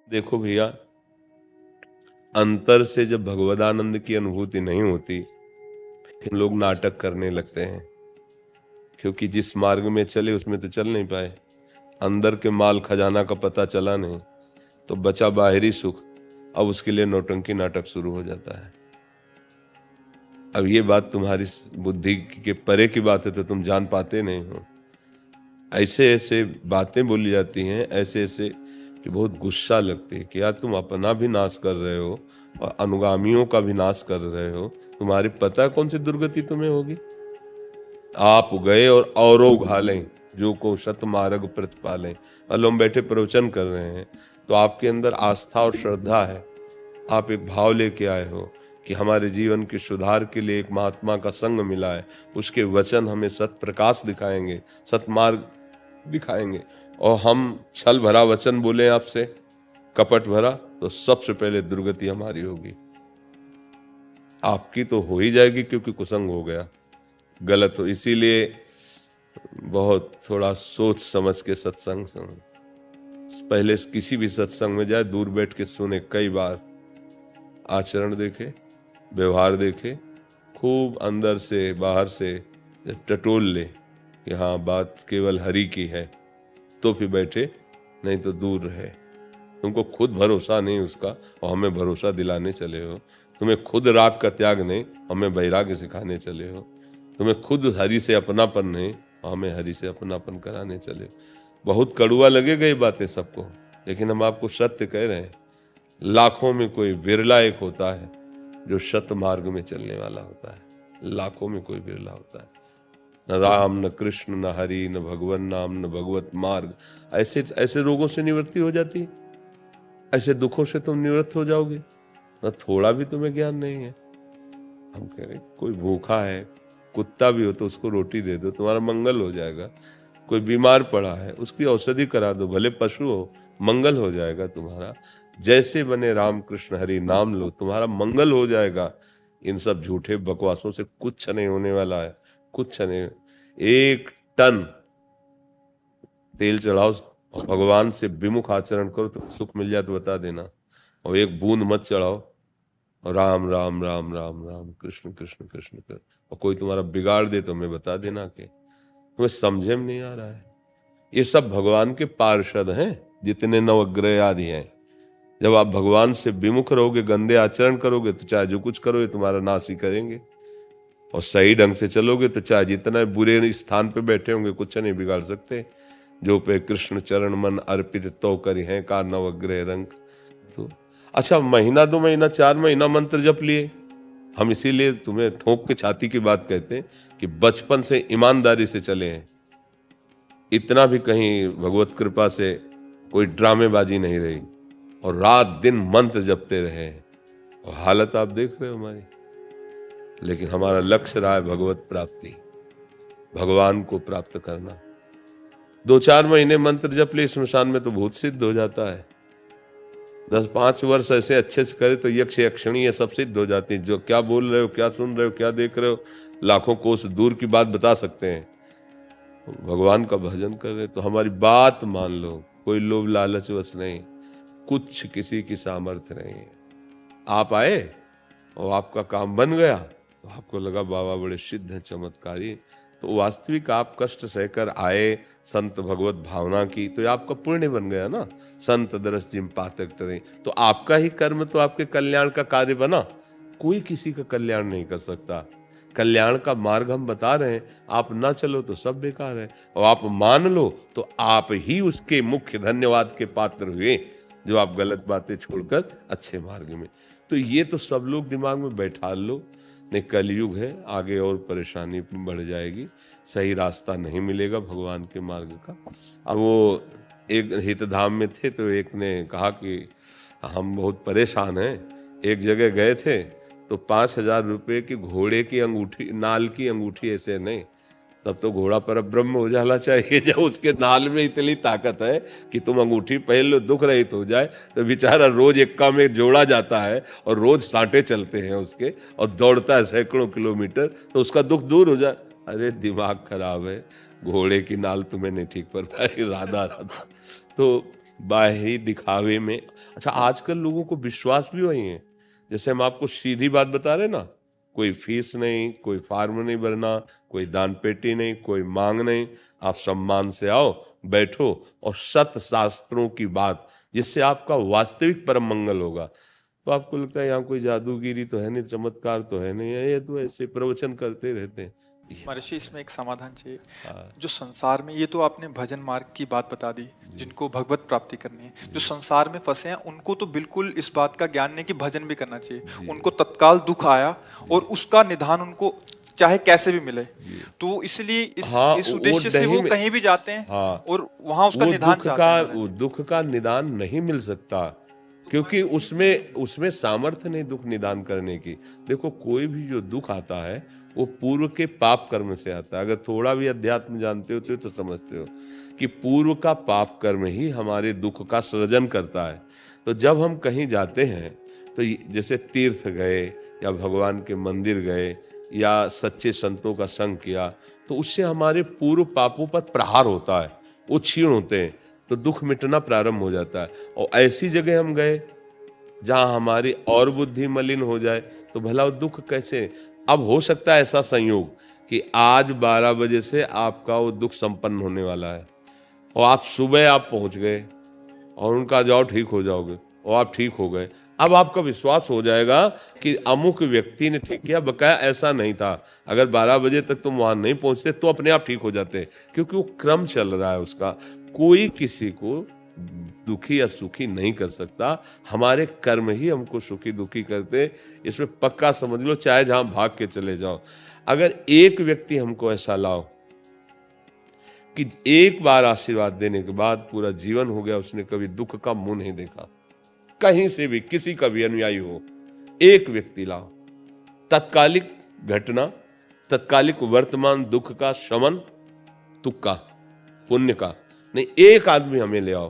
देखो भैया, अंतर से जब भगवदानंद की अनुभूति नहीं होती फिर लोग नाटक करने लगते हैं, क्योंकि जिस मार्ग में चले उसमें तो चल नहीं पाए, अंदर के माल खजाना का पता चला नहीं, तो बचा बाहरी सुख। अब उसके लिए नौटंकी नाटक शुरू हो जाता है। अब ये बात तुम्हारी बुद्धि के परे की बात है, तो तुम जान पाते नहीं हो। ऐसे ऐसे बातें बोली जाती हैं, ऐसे ऐसे कि बहुत गुस्सा लगती है कि यार तुम अपना भी नाश कर रहे हो और अनुगामियों का भी नाश कर रहे हो। तुम्हारी पता है कौन सी दुर्गति तुम्हें होगी? आप गए और औरों उघालें जो को शत मार्ग प्रतिपालें। मतलब हम बैठे प्रवचन कर रहे हैं तो आपके अंदर आस्था और श्रद्धा है, आप एक भाव लेके आए हो कि हमारे जीवन के सुधार के लिए एक महात्मा का संग मिला है, उसके वचन हमें सत प्रकाश दिखाएंगे, सतमार्ग दिखाएंगे। और हम छल भरा वचन बोले आपसे, कपट भरा, तो सबसे पहले दुर्गति हमारी होगी। आपकी तो हो ही जाएगी, क्योंकि कुसंग हो गया, गलत हो। इसीलिए बहुत थोड़ा सोच समझ के सत्संग सुनो। पहले किसी भी सत्संग में जाए, दूर बैठ के सुने, कई बार आचरण देखे, व्यवहार देखे, खूब अंदर से बाहर से टटोल ले कि हाँ बात केवल हरि की है, तो फिर बैठे, नहीं तो दूर रहे। तुमको खुद भरोसा नहीं उसका और हमें भरोसा दिलाने चले हो। तुम्हें खुद राग का त्याग नहीं, हमें वैराग्य सिखाने चले हो। तुम्हें खुद हरि से अपनापन नहीं, हमें हरि से अपनापन कराने चले। बहुत कड़ुआ लगेगा ये बातें सबको, लेकिन हम आपको सत्य कह रहे हैं। लाखों में कोई विरला एक होता है जो सत मार्ग में चलने वाला होता है, लाखों में कोई विरला होता है। न राम, न कृष्ण, न हरि, न भगवान नाम, न भगवत मार्ग। ऐसे ऐसे रोगों से निवृत्ति हो जाती है, ऐसे दुखों से तुम निवृत्त हो जाओगे। न थोड़ा भी तुम्हें ज्ञान नहीं है। हम कह रहे कोई भूखा है, कुत्ता भी हो तो उसको रोटी दे दो, तुम्हारा मंगल हो जाएगा। कोई बीमार पड़ा है, उसकी औषधि करा दो, भले पशु हो, मंगल हो जाएगा तुम्हारा। जैसे बने राम कृष्ण हरि नाम लो, तुम्हारा मंगल हो जाएगा। इन सब झूठे बकवासों से कुछ नहीं होने वाला है, कुछ नहीं। 1 टन तेल चढ़ाओ और भगवान से विमुख आचरण करो तो सुख मिल जाए तो बता देना। और 1 बूंद मत चढ़ाओ, राम राम राम राम राम, कृष्ण कृष्ण कृष्ण कर, और कोई तुम्हारा बिगाड़ दे तो मैं बता देना कि तुम्हें समझे में नहीं आ रहा है। ये सब भगवान के पार्षद हैं, जितने नवग्रह आदि हैं। जब आप भगवान से विमुख रहोगे, गंदे आचरण करोगे, तो चाहे जो कुछ करो ये तुम्हारा नाश ही करेंगे। और सही ढंग से चलोगे तो चाहे जितना बुरे स्थान पे बैठे होंगे कुछ नहीं बिगाड़ सकते। जो पे कृष्ण चरण मन अर्पित तो करी है का नवग्रह रंग। तो अच्छा, महीना 2 महीना 4 महीना मंत्र जप लिए, हम इसीलिए तुम्हें ठोक के छाती की बात कहते हैं कि बचपन से ईमानदारी से चले हैं। इतना भी कहीं भगवत कृपा से कोई ड्रामेबाजी नहीं रही, और रात दिन मंत्र जपते रहे, और हालत आप देख रहे हो हमारी। लेकिन हमारा लक्ष्य रहा है भगवत प्राप्ति, भगवान को प्राप्त करना। 2-4 महीने मंत्र जप ले, स्मशान में तो भूत सिद्ध हो जाता है। 10-5 वर्ष ऐसे अच्छे से करे तो यक्ष यक्षिणी ये सब सिद्ध हो जाती है। जो क्या बोल रहे हो, क्या सुन रहे हो, क्या देख रहे हो, लाखों कोस दूर की बात बता सकते हैं। भगवान का भजन कर रहे तो हमारी बात मान लो, कोई लोभ लालच वश नहीं, कुछ किसी की सामर्थ्य नहीं है। आप आए और आपका काम बन गया, तो आपको लगा बाबा बड़े सिद्ध हैं, चमत्कारी। तो वास्तविक आप कष्ट सहकर आए, संत भगवत भावना की, तो आपका पुण्य बन गया ना। संत दरस जिम पातक टरे, तो आपका ही कर्म तो आपके कल्याण का कार्य बना। कोई किसी का कल्याण नहीं कर सकता। कल्याण का मार्ग हम बता रहे हैं, आप ना चलो तो सब बेकार है, और आप मान लो तो आप ही उसके मुख्य धन्यवाद के पात्र हुए, जो आप गलत बातें छोड़कर अच्छे मार्ग में। तो ये तो सब लोग दिमाग में बैठा लो, नहीं कलयुग है, आगे और परेशानी बढ़ जाएगी, सही रास्ता नहीं मिलेगा भगवान के मार्ग का। अब वो एक हितधाम में थे, तो एक ने कहा कि हम बहुत परेशान हैं। एक जगह गए थे तो 5,000 रुपये की घोड़े की अंगूठी, नाल की अंगूठी, ऐसे नहीं, तब तो घोड़ा पर ब्रह्म हो जाना चाहिए। जब उसके नाल में इतनी ताकत है कि तुम अंगूठी पहन लो दुख रहित हो जाए, तो बेचारा रोज एक्का में जोड़ा जाता है और रोज सांटे चलते हैं उसके, और दौड़ता है सैकड़ों किलोमीटर, तो उसका दुख दूर हो जाए। अरे दिमाग खराब है, घोड़े की नाल तुम्हें नहीं ठीक पर पाएगी, राधा राधा। तो बाहरी दिखावे में। अच्छा, आजकल लोगों को विश्वास भी वही है। जैसे हम आपको सीधी बात बता रहे ना, कोई फीस नहीं, कोई फार्म नहीं भरना, कोई दान पेटी नहीं, कोई मांग नहीं, आप सम्मान से आओ, बैठो और सत शास्त्रों की बात, जिससे आपका वास्तविक परम मंगल होगा। तो आपको लगता है यहाँ कोई जादूगिरी तो है नहीं, चमत्कार तो है नहीं, ये तो ऐसे प्रवचन करते रहते हैं। महर्षि, इसमें एक समाधान चाहिए। हाँ जो संसार में, ये तो आपने भजन मार्ग की बात बता दी, जिनको भगवत प्राप्ति करनी है। जो संसार में फंसे हैं उनको तो बिल्कुल इस बात का ज्ञान नहीं कि भजन भी करना चाहिए। उनको तत्काल दुख आया और उसका निदान उनको चाहे कैसे भी मिले, तो इसलिए हाँ, इस वो उद्देश्य से नहीं वो कहीं भी जाते हैं हाँ, और वहां उसका वो निदान दुख चाहते का हैं। वो दुख का निदान नहीं मिल सकता, क्योंकि उसमें उसमें सामर्थ्य नहीं दुख निदान करने की। देखो, कोई भी जो दुख आता है वो पूर्व के पाप कर्म से आता है। अगर थोड़ा भी अध्यात्म जानते होते हो तो समझते हो कि पूर्व का पाप कर्म ही हमारे दुख का सृजन करता है। तो जब हम कहीं जाते हैं तो जैसे तीर्थ गए या भगवान के मंदिर गए या सच्चे संतों का संग किया, तो उससे हमारे पूर्व पापों पर प्रहार होता है, वो क्षीण होते हैं, तो दुख मिटना प्रारंभ हो जाता है। और ऐसी जगह हम गए जहां हमारी और बुद्धि मलिन हो जाए तो भला वो दुख कैसे। अब हो सकता है ऐसा संयोग कि आज 12 बजे से आपका वो दुख संपन्न होने वाला है और आप सुबह आप पहुंच गए और उनका जाओ ठीक हो जाओगे और आप ठीक हो गए। अब आपका विश्वास हो जाएगा कि अमुक व्यक्ति ने ठीक किया, बकाया ऐसा नहीं था। अगर 12 बजे तक तुम वहां नहीं पहुंचते तो अपने आप ठीक हो जाते, क्योंकि वो क्रम चल रहा है उसका। कोई किसी को दुखी या सुखी नहीं कर सकता, हमारे कर्म ही हमको सुखी दुखी करते। इसमें पक्का समझ लो, चाहे जहां भाग के चले जाओ। अगर एक व्यक्ति हमको ऐसा लाओ कि एक बार आशीर्वाद देने के बाद पूरा जीवन हो गया, उसने कभी दुख का मुंह नहीं देखा, कहीं से भी किसी का भी अनुयायी हो, एक व्यक्ति लाओ, तत्कालिक घटना, तत्कालिक वर्तमान दुख का शमन, तुक्का पुण्य का नहीं, एक आदमी हमें ले आओ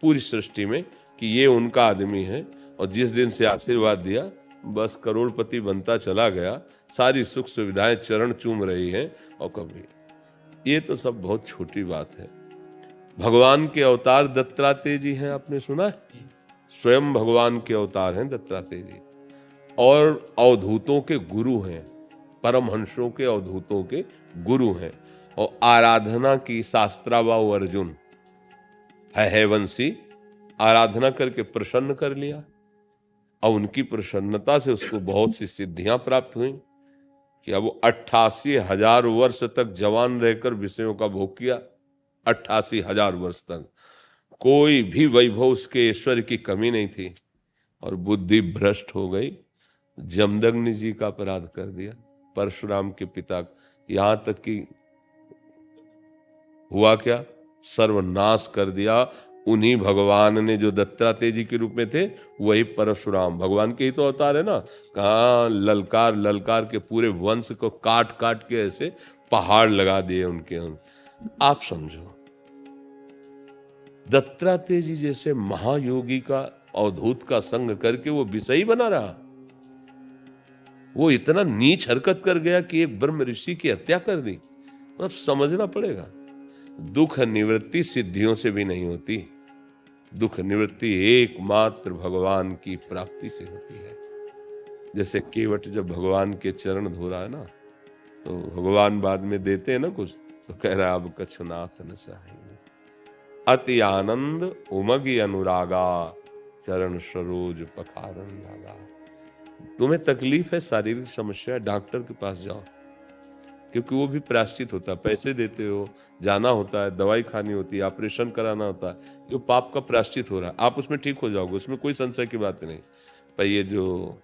पूरी सृष्टि में कि ये उनका आदमी है और जिस दिन से आशीर्वाद दिया बस करोड़पति बनता चला गया, सारी सुख सुविधाएं चरण चूम रही हैं। और कभी ये तो सब बहुत छोटी बात है। भगवान के अवतार दत्तात्रेय जी हैं, आपने सुना है? स्वयं भगवान के अवतार हैं दत्तात्रेय जी, और अवधूतों के गुरु हैं, परमहंसों के अवधूतों के गुरु हैं। और आराधना की शास्त्राबाहु अर्जुन है वंशी, आराधना करके प्रसन्न कर लिया और उनकी प्रसन्नता से उसको बहुत सी सिद्धियां प्राप्त हुई कि अब वो 88,000 वर्ष तक जवान रहकर विषयों का भोग किया। 88,000 वर्ष तक कोई भी वैभव उसके ऐश्वर्य की कमी नहीं थी, और बुद्धि भ्रष्ट हो गई, जमदग्नि जी का अपराध कर दिया, परशुराम के पिता, यहां तक कि हुआ क्या, सर्वनाश कर दिया। उन्हीं भगवान ने, जो दत्तात्रेय जी के रूप में थे, वही परशुराम भगवान के ही तो अवतार है ना। कहा ललकार ललकार के पूरे वंश को काट काट के ऐसे पहाड़ लगा दिए उनके। आप समझो, दत्तात्रेय जी जैसे महायोगी का अवधूत का संग करके वो विषयी बना रहा। वो इतना नीच हरकत कर गया कि एक ब्रह्म ऋषि की हत्या कर दी। अब समझना पड़ेगा, दुख निवृत्ति सिद्धियों से भी नहीं होती, दुख निवृत्ति एकमात्र भगवान की प्राप्ति से होती है। जैसे केवट जब भगवान के चरण धो रहा है ना, तो भगवान बाद में देते हैं ना कुछ, तो कह रहा है अब कछुनाथ न चाहिए, अति आनंद उमगी अनुरागा, चरण सरोज पखारन लागा। तुम्हें तकलीफ है, शारीरिक समस्या, डॉक्टर के पास जाओ, क्योंकि वो भी प्रायश्चित होता है। पैसे देते हो, जाना होता है, दवाई खानी होती है, ऑपरेशन कराना होता है, जो पाप का प्रायश्चित हो रहा है, आप उसमें ठीक हो जाओगे, उसमें कोई संशय की बात नहीं। पर ये जो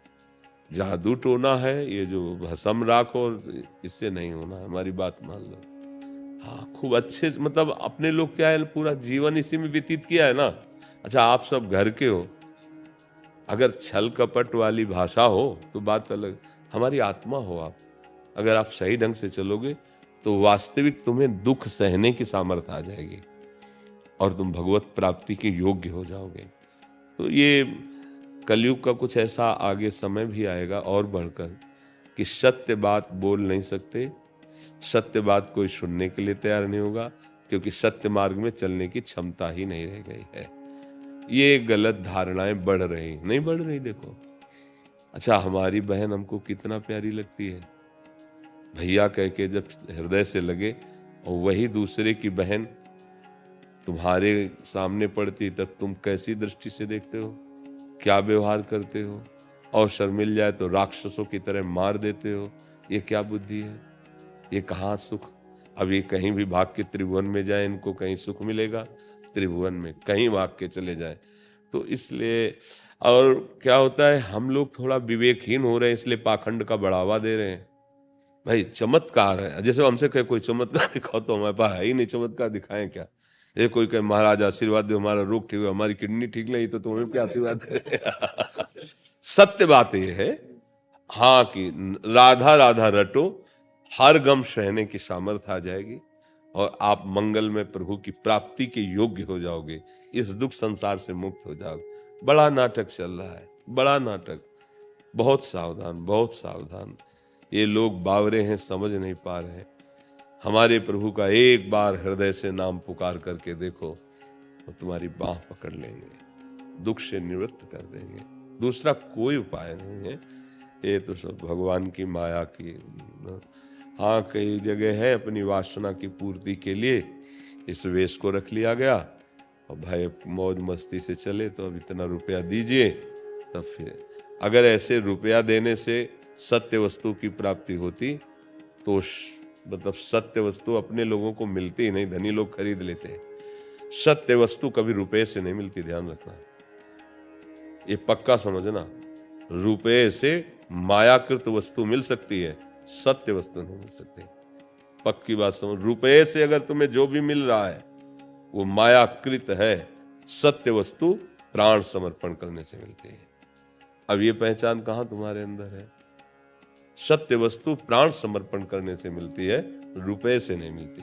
जादू टोना है, ये जो भस्म राख, और इससे नहीं होना, हमारी बात मान लो। हाँ, खूब अच्छे, मतलब अपने लोग क्या है, पूरा जीवन इसी में व्यतीत किया है ना। अच्छा, आप सब घर के हो, अगर छल कपट वाली भाषा हो तो बात अलग, हमारी आत्मा हो आप, अगर आप सही ढंग से चलोगे तो वास्तविक तुम्हें दुख सहने की सामर्थ्य आ जाएगी और तुम भगवत प्राप्ति के योग्य हो जाओगे। तो ये कलयुग का कुछ ऐसा आगे समय भी आएगा और बढ़कर कि सत्य बात बोल नहीं सकते, सत्य बात कोई सुनने के लिए तैयार नहीं होगा, क्योंकि सत्य मार्ग में चलने की क्षमता ही नहीं रह गई है। ये गलत धारणाएं बढ़ रही, नहीं बढ़ रही? देखो, अच्छा हमारी बहन हमको कितना प्यारी लगती है, भैया कह के जब हृदय से लगे, और वही दूसरे की बहन तुम्हारे सामने पड़ती तब तुम कैसी दृष्टि से देखते हो, क्या व्यवहार करते हो? अवसर मिल जाए तो राक्षसों की तरह मार देते हो। ये क्या बुद्धि है? ये कहाँ सुख? अब ये कहीं भी भाग के त्रिभुवन में जाए, इनको कहीं सुख मिलेगा? त्रिभुवन में कहीं भाग के चले जाए तो इसलिए। और क्या होता है, हम लोग थोड़ा विवेकहीन हो रहे हैं, इसलिए पाखंड का बढ़ावा दे रहे हैं। भाई चमत्कार है, जैसे हमसे कहे कोई चमत्कार दिखाओ, तो हमारे पास है ही नहीं, चमत्कार दिखाएं क्या? ये कोई कहे महाराज आशीर्वाद दो, हमारा रोग ठीक हो, हमारी किडनी ठीक नहीं, तो तुम्हें क्या आशीर्वाद है? सत्य बात यह है, हाँ, कि राधा राधा रटो, हर गम सहने की सामर्थ्य आ जाएगी और आप मंगल में प्रभु की प्राप्ति के योग्य हो जाओगे, इस दुख संसार से मुक्त हो जाओगे। बड़ा नाटक चल रहा है, बड़ा नाटक। बहुत सावधान, बहुत सावधान। ये लोग बावरे हैं, समझ नहीं पा रहे हैं। हमारे प्रभु का एक बार हृदय से नाम पुकार करके देखो, वो तुम्हारी बाह पकड़ लेंगे, दुख से निवृत्त कर देंगे। दूसरा कोई उपाय नहीं है, ये तो सब भगवान की माया की। हाँ, कई जगह है अपनी वासना की पूर्ति के लिए इस वेश को रख लिया गया, और भाई मौज मस्ती से चले तो अब इतना रुपया दीजिए, तब फिर अगर ऐसे रुपया देने से सत्य वस्तु की प्राप्ति होती तो मतलब सत्य वस्तु अपने लोगों को मिलती ही नहीं, धनी लोग खरीद लेते हैं। सत्य वस्तु कभी रुपए से नहीं मिलती, ध्यान रखना, ये पक्का समझना। रुपए से मायाकृत वस्तु मिल सकती है, सत्य वस्तु नहीं मिल सकती, पक्की बात समझ। रुपए से अगर तुम्हें जो भी मिल रहा है वो मायाकृत है, सत्य वस्तु प्राण समर्पण करने से मिलती है। अब ये पहचान कहां तुम्हारे अंदर है? सत्य वस्तु प्राण समर्पण करने से मिलती है, रुपए से नहीं मिलती।